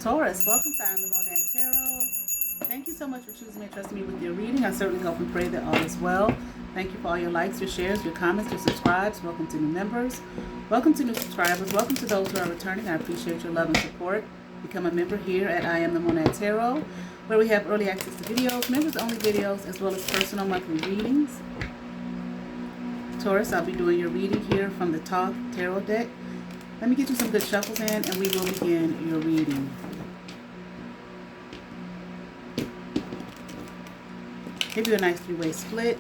Taurus, welcome to I Am the Monad Tarot. Thank you so much for choosing me and trusting me with your reading. I certainly hope and pray that all is well. Thank you for all your likes, your shares, your comments, your subscribes. Welcome to new members. Welcome to new subscribers. Welcome to those who are returning. I appreciate your love and support. Become a member here at I Am the Monad Tarot, where we have early access to videos, members-only videos, as well as personal monthly readings. Taurus, I'll be doing your reading here from the Thoth Tarot deck. Let me get you some good shuffles in, and we will begin your reading. Give you a nice three-way split.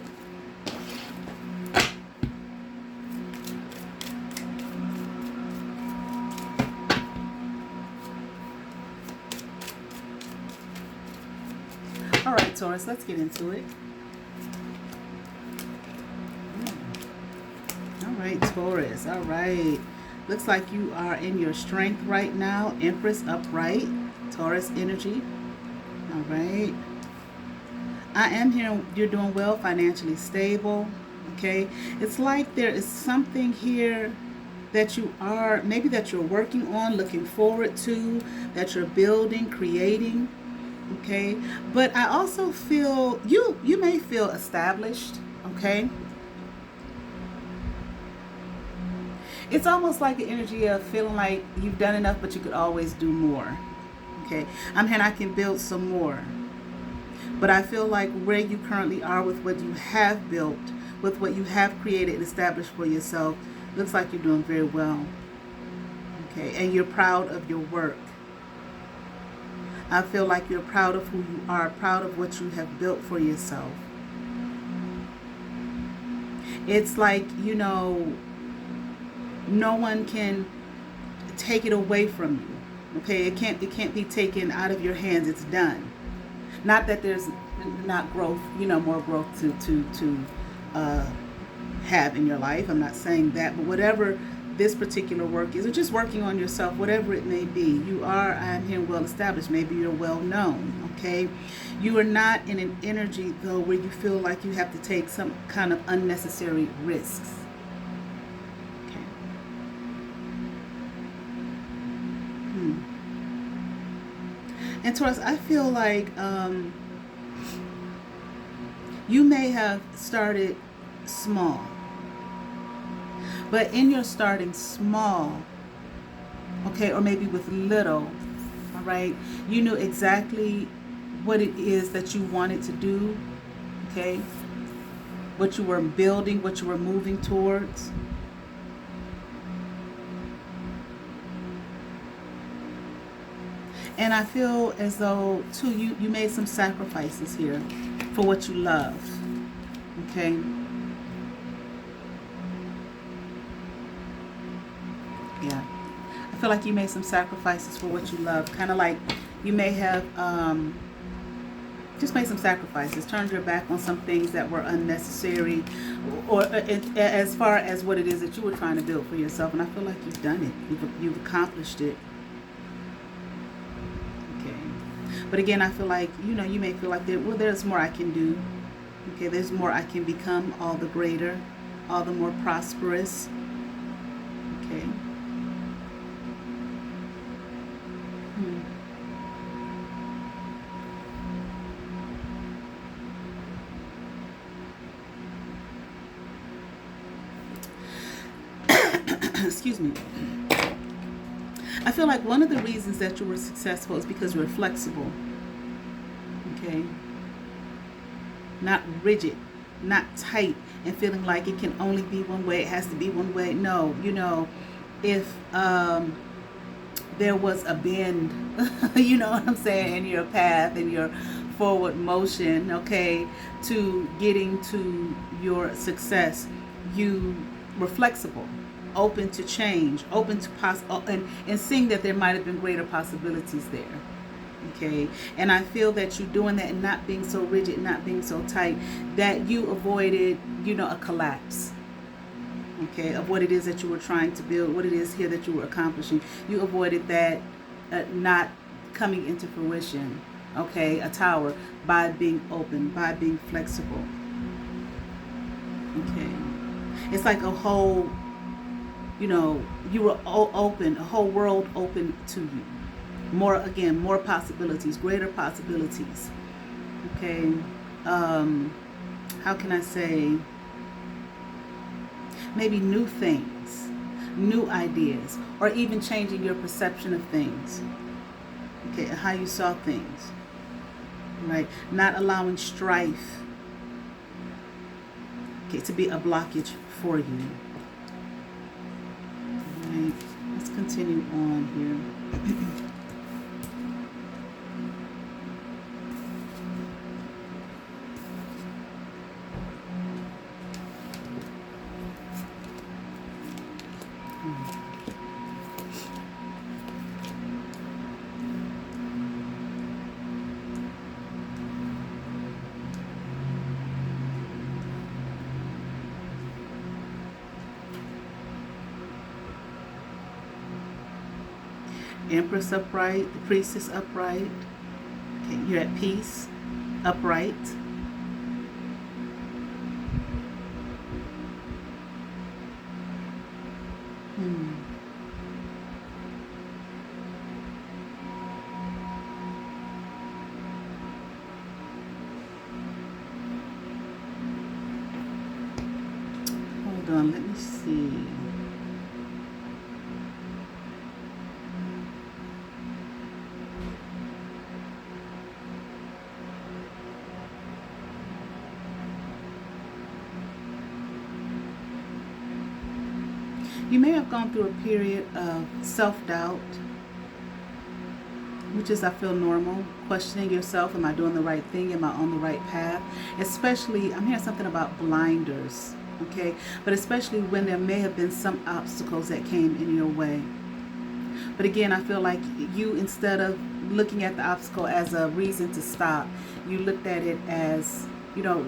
All right, Taurus, let's get into it. All right, Taurus. All right. Looks like you are in your strength right now. Empress upright. Taurus energy. All right. I am hearing you're doing well, financially stable. Okay. It's like there is something here that you are, maybe that you're working on, looking forward to, that you're building, creating. Okay. But I also feel you may feel established. Okay. It's almost like the energy of feeling like you've done enough, but you could always do more. Okay. I'm hearing I can build some more. But I feel like where you currently are with what you have built, with what you have created and established for yourself, looks like you're doing very well. Okay. And you're proud of your work. I feel like you're proud of who you are, proud of what you have built for yourself. It's like, no one can take it away from you. Okay, it can't be taken out of your hands. It's done. Not that there's not growth, more growth to have in your life. I'm not saying that, but whatever this particular work is, or just working on yourself, whatever it may be, you are, I'm here, well established. Maybe you're well known. Okay, you are not in an energy though where you feel like you have to take some kind of unnecessary risks. And Taurus, I feel like you may have started small. But in your starting small, okay, or maybe with little, all right, you knew exactly what it is that you wanted to do, okay, what you were building, what you were moving towards. And I feel as though, too, you made some sacrifices here for what you love. Okay? Yeah. I feel like you made some sacrifices for what you love. Kind of like you may have just made some sacrifices, turned your back on some things that were unnecessary, or as far as what it is that you were trying to build for yourself. And I feel like you've done it. You've accomplished it. But again, I feel like, you may feel like, there's more I can do. Okay, there's more I can become, all the greater, all the more prosperous. Okay. Excuse me. I feel like one of the reasons that you were successful is because you were flexible. Okay? Not rigid, not tight, and feeling like it can only be one way, it has to be one way. No, if there was a bend, you know what I'm saying, in your path, in your forward motion, okay, to getting to your success, you were flexible, open to change, open to and seeing that there might have been greater possibilities there. Okay, and I feel that you're doing that and not being so rigid, not being so tight, that you avoided, a collapse. Okay, of what it is that you were trying to build, what it is here that you were accomplishing. You avoided that not coming into fruition. Okay, a tower, by being open, by being flexible. Okay, it's like a whole you were open, a whole world open to you. more possibilities, greater possibilities. Okay. How can I say? Maybe new things, new ideas, or even changing your perception of things. Okay, how you saw things. Right? Not allowing strife, okay, to be a blockage for you. Right. Let's continue on here. Empress upright, the priestess upright. Okay, you're at peace, upright. Hold on, let me see. You may have gone through a period of self-doubt, which is, I feel, normal. Questioning yourself, am I doing the right thing? Am I on the right path? Especially, I'm hearing something about blinders, okay? But especially when there may have been some obstacles that came in your way. But again, I feel like you, instead of looking at the obstacle as a reason to stop, you looked at it as, you know,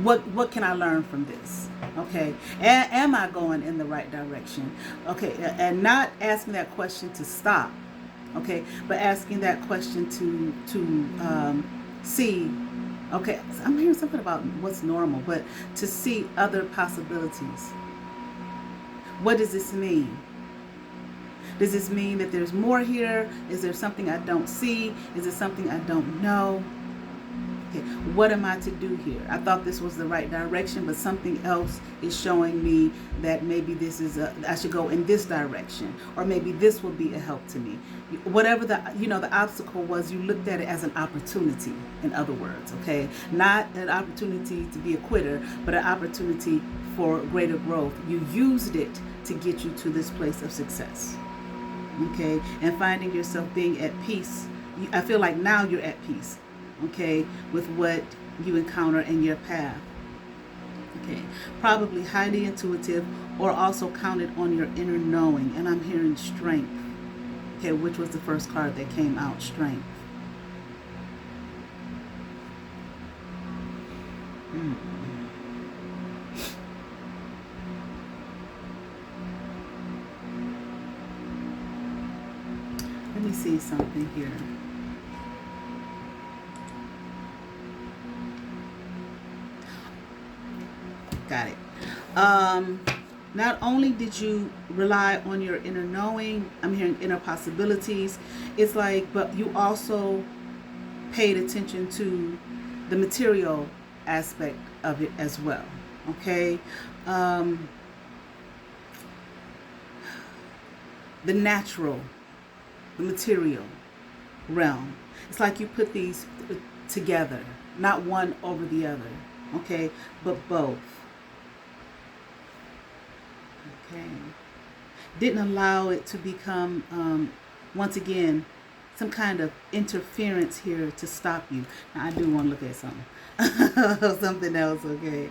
what can I learn from this? Okay, am I going in the right direction? Okay, and not asking that question to stop, okay, but asking that question to see. Okay, I'm hearing something about what's normal, but to see other possibilities. What does this mean? Does this mean that there's more here? Is there something I don't see? Is it something I don't know? Okay, what am I to do here? I thought this was the right direction, but something else is showing me that maybe this is I should go in this direction, or maybe this will be a help to me. Whatever the obstacle was, you looked at it as an opportunity. In other words, okay, not an opportunity to be a quitter, but an opportunity for greater growth. You used it to get you to this place of success. Okay, and finding yourself being at peace. I feel like now you're at peace, okay, with what you encounter in your path. Okay, probably highly intuitive, or also counted on your inner knowing. And I'm hearing strength, okay, which was the first card that came out, strength. Let me see something here. Got it. Not only did you rely on your inner knowing, I'm hearing inner possibilities. It's like, but you also paid attention to the material aspect of it as well. Okay. The natural, the material realm. It's like you put these together, not one over the other, okay, but both. Okay. Didn't allow it to become, once again, some kind of interference here to stop you. Now, I do want to look at something, something else, okay.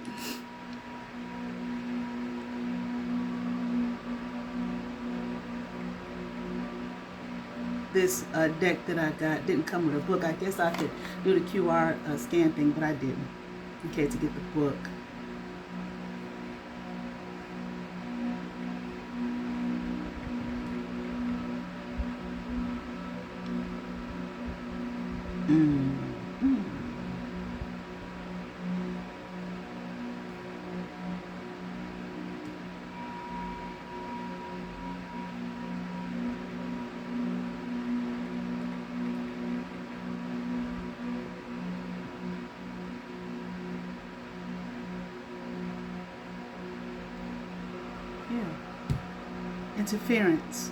This deck that I got didn't come with a book. I guess I could do the QR scan thing, but I didn't. Okay, to get the book. interference.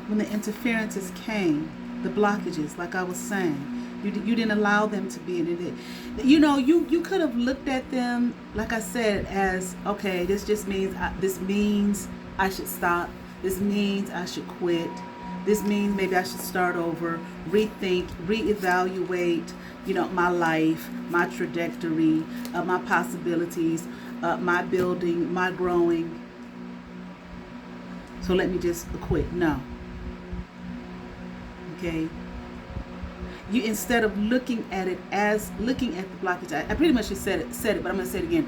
When the interferences came, the blockages, like I was saying, you didn't allow them to be in it. You know, you could have looked at them, like I said, as, okay, this just means, this means I should stop. This means I should quit. This means maybe I should start over, rethink, reevaluate, you know, my life, my trajectory, my possibilities, my building, my growing. So let me just quit. No. Okay. You, instead of looking at it as looking at the blockage, I pretty much just said it, but I'm going to say it again.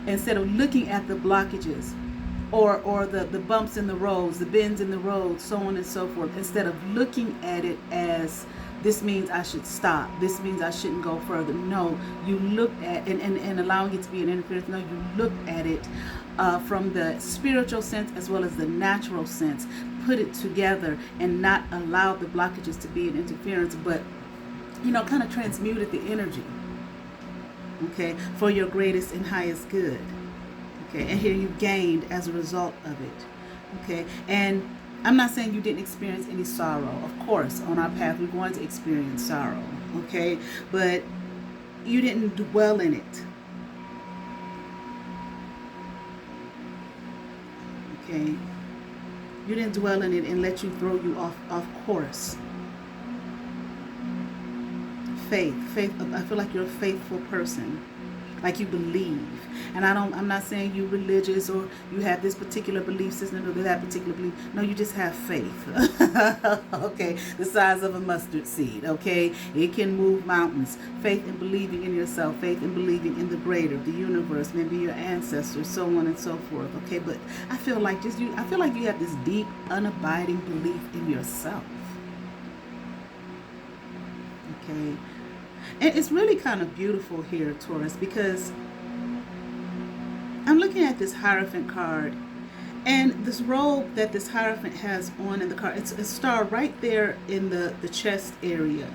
Instead of looking at the blockages or the bumps in the roads, the bends in the road, so on and so forth, instead of looking at it as this means I should stop, this means I shouldn't go further. No, you looked at, and allowing it to be an interference, no, you looked at it from the spiritual sense as well as the natural sense. Put it together and not allow the blockages to be an interference, but, you know, kind of transmuted the energy, okay, for your greatest and highest good. Okay, and here you gained as a result of it. Okay, and I'm not saying you didn't experience any sorrow. Of course, on our path, we're going to experience sorrow. Okay, but you didn't dwell in it. Okay, you didn't dwell in it and let you throw you off course. Faith. I feel like you're a faithful person. Like you believe. And I'm not saying you're religious or you have this particular belief system or that particular belief. No, you just have faith. Okay, the size of a mustard seed. Okay, it can move mountains. Faith in believing in yourself. Faith in believing in the greater, the universe, maybe your ancestors, so on and so forth. Okay, but I feel like you have this deep, unabiding belief in yourself. Okay. And it's really kind of beautiful here, Taurus, because I'm looking at this Hierophant card, and this robe that this Hierophant has on in the card, it's a star right there in the chest area.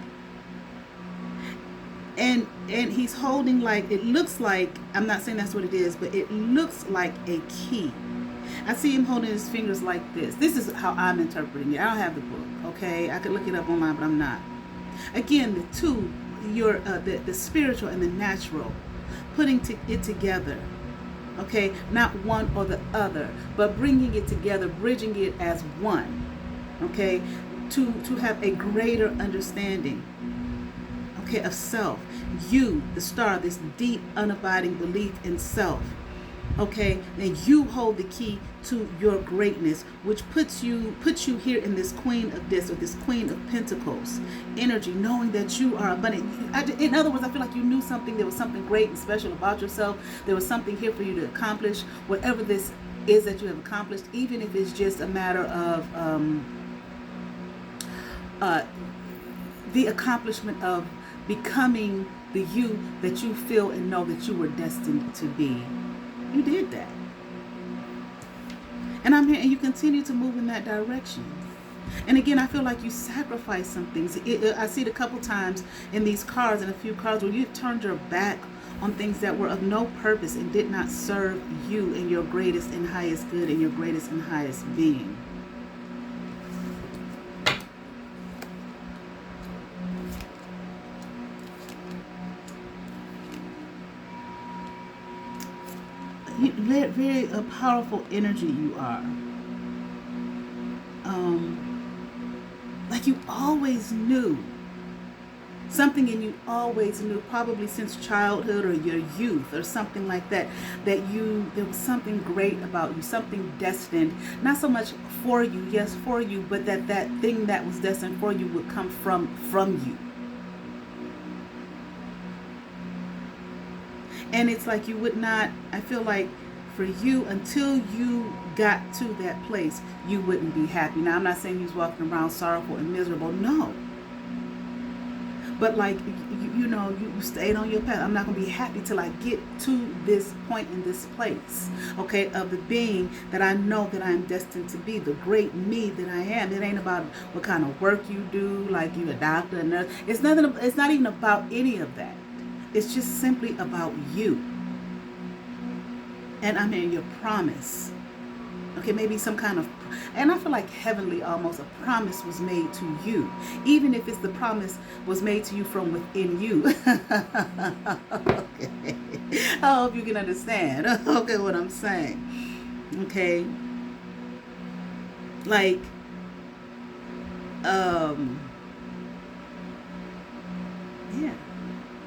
And he's holding, like, it looks like, I'm not saying that's what it is, but it looks like a key. I see him holding his fingers like this. This is how I'm interpreting it. I don't have the book, okay? I could look it up online, but I'm not. Again, the two, the spiritual and the natural, putting it together, okay, not one or the other, but bringing it together, bridging it as one, okay, to have a greater understanding, okay, of self. You, the star, this deep, unabiding belief in self, okay, then you hold the key to your greatness, which puts you here in this Queen of this, or this Queen of Pentacles energy, knowing that you are abundant. In other words, I feel like you knew something. There was something great and special about yourself. There was something here for you to accomplish, whatever this is that you have accomplished, even if it's just a matter of the accomplishment of becoming the you that you feel and know that you were destined to be. You did that. And I'm here, and you continue to move in that direction. And again, I feel like you sacrificed some things. I see it a couple times in these cards, and a few cards, where you turned your back on things that were of no purpose and did not serve you and your greatest and highest good and your greatest and highest being. Very a powerful energy you are. Like you always knew something, and you always knew, probably since childhood or your youth or something like that, that there was something great about you, something destined, not so much for you, yes, for you, but that thing that was destined for you would come from you. And it's like you would not, I feel like for you, until you got to that place, you wouldn't be happy. Now, I'm not saying you was walking around sorrowful and miserable, no. But like, you stayed on your path. I'm not going to be happy till I get to this point in this place, okay, of the being that I know that I am destined to be, the great me that I am. It ain't about what kind of work you do, like you a doctor, a nurse. It's not even about any of that. It's just simply about you. And I'm in your promise Okay, maybe some kind of, and I feel like heavenly almost, a promise was made to you. Even if it's the promise was made to you from within you. Okay. I hope you can understand. Okay, what I'm saying. Okay. Like, yeah.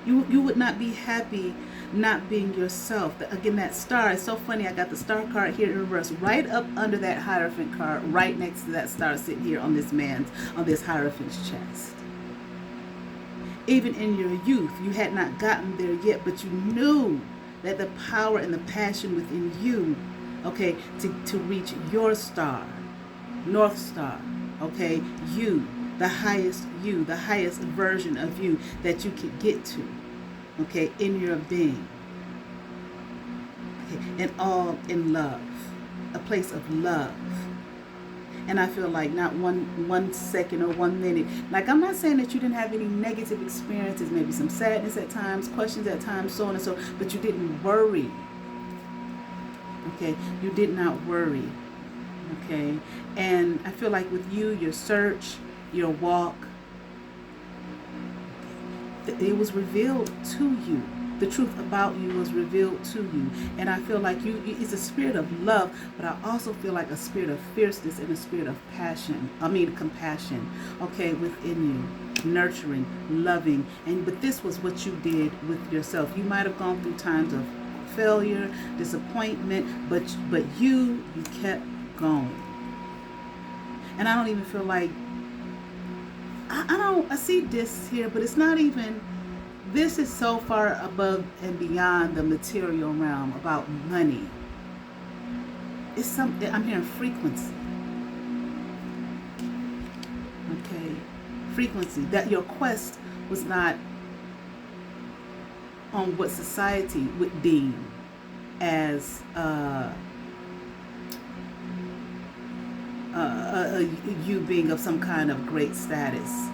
You would not be happy not being yourself. Again, that star is so funny. I got the star card here in reverse, right up under that Hierophant card, right next to that star sitting here on this Hierophant's chest. Even in your youth, you had not gotten there yet, but you knew that the power and the passion within you, okay, to reach your star, North Star, okay, the highest version of you that you could get to, okay, in your being, okay, and all in love, a place of love. And I feel like not one second or 1 minute, like, I'm not saying that you didn't have any negative experiences, maybe some sadness at times, questions at times, so on and so, but you didn't worry. Okay, you did not worry. Okay, and I feel like with you, your search, your walk, it was revealed to you. The truth about you was revealed to you. And I feel like it's a spirit of love, but I also feel like a spirit of fierceness and a spirit of compassion, okay, within you, nurturing, loving. But this was what you did with yourself. You might have gone through times of failure, disappointment, but you kept going. And I don't even feel like, I see this here, but it's not even, this is so far above and beyond the material realm about money. It's something, I'm hearing frequency. Okay, frequency. That your quest was not on what society would deem as you being of some kind of great status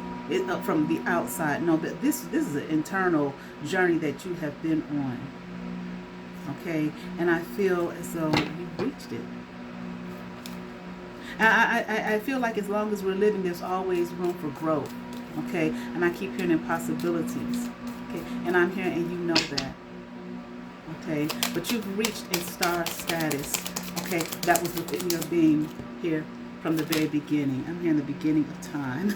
from the outside. No, but this is an internal journey that you have been on. Okay, and I feel as though you've reached it. I feel like as long as we're living, there's always room for growth. Okay, and I keep hearing impossibilities. Okay, and I'm hearing, and you know that. Okay, but you've reached a star status. Okay, that was within your being here from the very beginning. I'm hearing the beginning of time.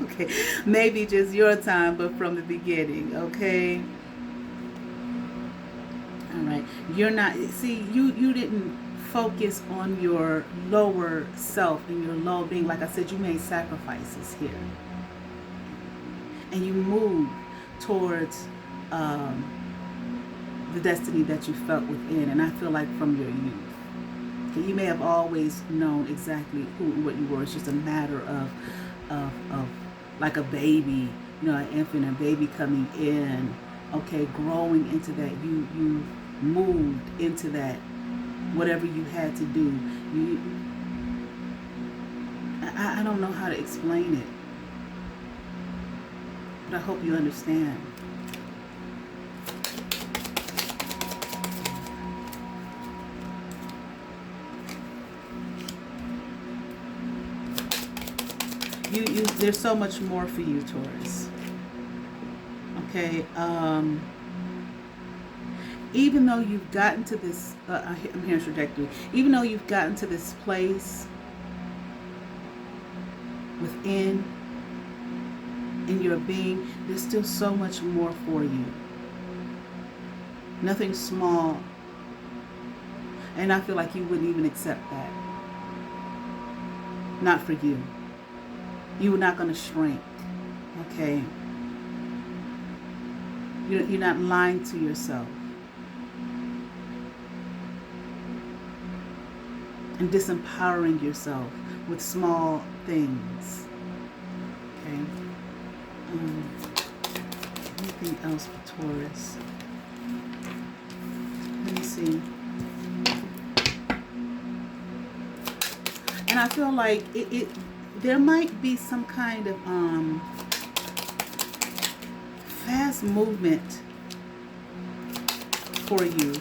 Okay, maybe just your time, but from the beginning. Okay. All right. You're not. See, you didn't focus on your lower self and your low being. Like I said, you made sacrifices here, and you moved towards the destiny that you felt within. And I feel like from your youth. You may have always known exactly what you were. It's just a matter of like a baby, an infant, a baby coming in, okay, growing into that. You moved into that, whatever you had to do. I don't know how to explain it, but I hope you understand. There's so much more for you, Taurus. Okay, even though you've gotten to this, I'm hearing trajectory. Even though you've gotten to this place within, in your being, there's still so much more for you. Nothing small, and I feel like you wouldn't even accept that. Not for you. You're not going to shrink, okay? You're not lying to yourself and disempowering yourself with small things, okay? Anything else for Taurus? Let me see. And I feel like there might be some kind of fast movement for you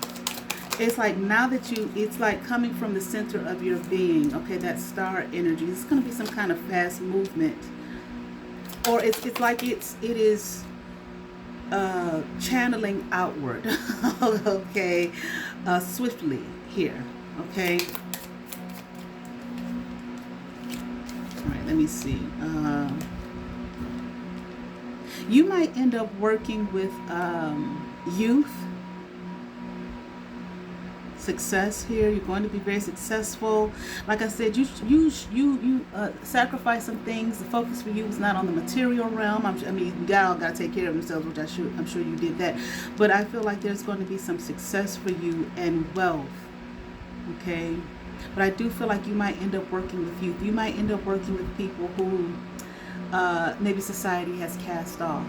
It's like now that it's like coming from the center of your being, okay, that star energy. It's going to be some kind of fast movement. Or it's like it is channeling outward, okay, swiftly here, okay. All right, let me see. You might end up working with youth. Success here. You're going to be very successful. Like I said, you sacrifice some things. The focus for you is not on the material realm. I mean, y'all got to take care of themselves, which I'm sure you did that. But I feel like there's going to be some success for you and wealth. Okay. But I do feel like you might end up working with youth. You might end up working with people who maybe society has cast off.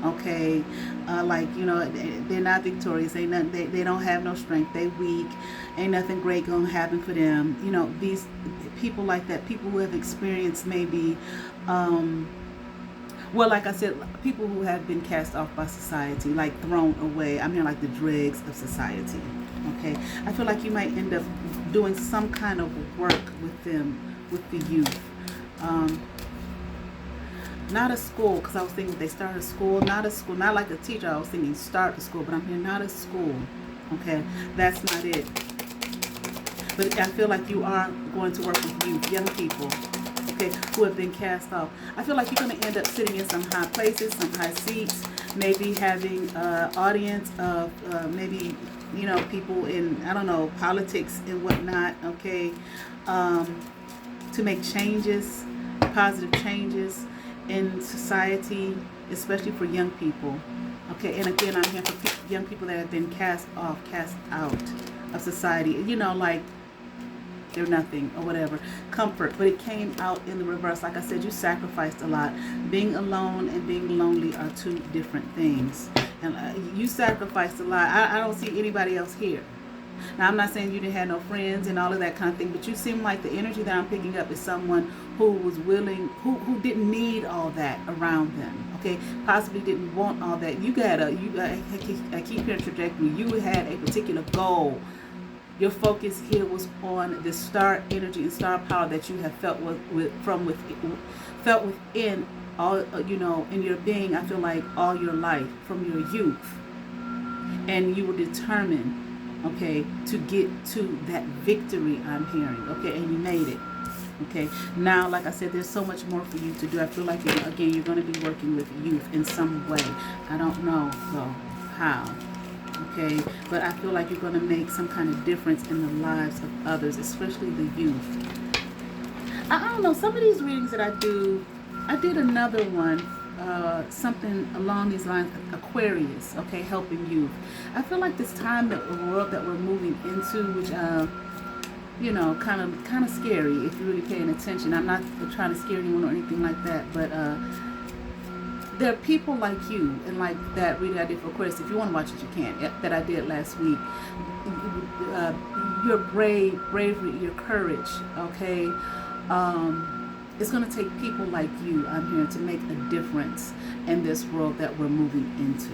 Okay, like, you know, they're not victorious. They don't have no strength. They weak. Ain't nothing great gonna happen for them. You know, these people like that. People who have experienced maybe, well, like I said, people who have been cast off by society, like thrown away. I mean, like the dregs of society. Okay, I feel like you might end up doing some kind of work with them, with the youth. Not a school, because I was thinking they start a school. Not a school, not like a teacher. I was thinking start a school, but I'm hearing not a school. Okay, that's not it. But I feel like you are going to work with youth, young people, okay, who have been cast off. I feel like you're going to end up sitting in some high places, some high seats, maybe having audience of maybe, you know, people in, I don't know, politics and whatnot, okay, to make changes, positive changes in society, especially for young people. Okay, and again, I'm here for young people that have been cast off, cast out of society. You know, like they're nothing or whatever. Comfort, but it came out in the reverse. Like I said, you sacrificed a lot. Being alone and being lonely are two different things. And you sacrificed a lot. I don't see anybody else here. Now, I'm not saying you didn't have no friends and all of that kind of thing, but you seem like the energy that I'm picking up is someone who was willing, who didn't need all that around them, okay? Possibly didn't want all that. I keep hearing trajectory. You had a particular goal. Your focus here was on the star energy and star power that you have felt felt within all, you know, in your being. I feel like all your life, from your youth, and you were determined, okay, to get to that victory, I'm hearing, okay, and you made it, okay. Now, like I said, there's so much more for you to do. I feel like, again, you're going to be working with youth in some way. I don't know, though, how, okay, but I feel like you're going to make some kind of difference in the lives of others, especially the youth. I don't know, some of these readings that I did another one, something along these lines, Aquarius, okay, helping youth. I feel like this time, that the world that we're moving into, which you know, kind of scary if you're really paying attention. I'm not trying to scare anyone or anything like that, but there are people like you, and like that reading I did for Aquarius. If you want to watch it, you can. That I did last week. Your bravery, your courage, okay. It's going to take people like you, I'm here, to make a difference in this world that we're moving into.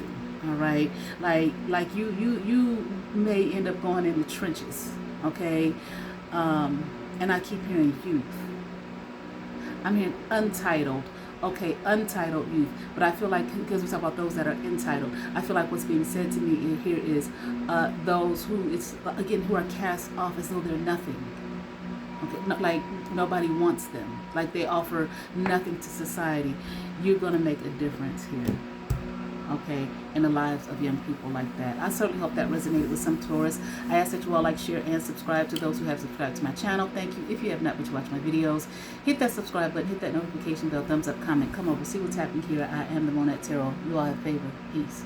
All right, like you may end up going in the trenches, okay. And I keep hearing youth. I'm hearing untitled, okay, untitled youth. But I feel like, because we talk about those that are entitled, I feel like what's being said to me here is those who, it's again, who are cast off as though they're nothing. Okay, not like nobody wants them, like they offer nothing to society. You're going to make a difference here, okay, in the lives of young people like that. I certainly hope that resonated with some Taurus. I ask that you all like, share, and subscribe. To those who have subscribed to my channel, thank you. If you have not, but you watch my videos, hit that subscribe button, hit that notification bell, thumbs up, comment, come over, see what's happening here. I am the Monette Tarot. You all have favor. Peace.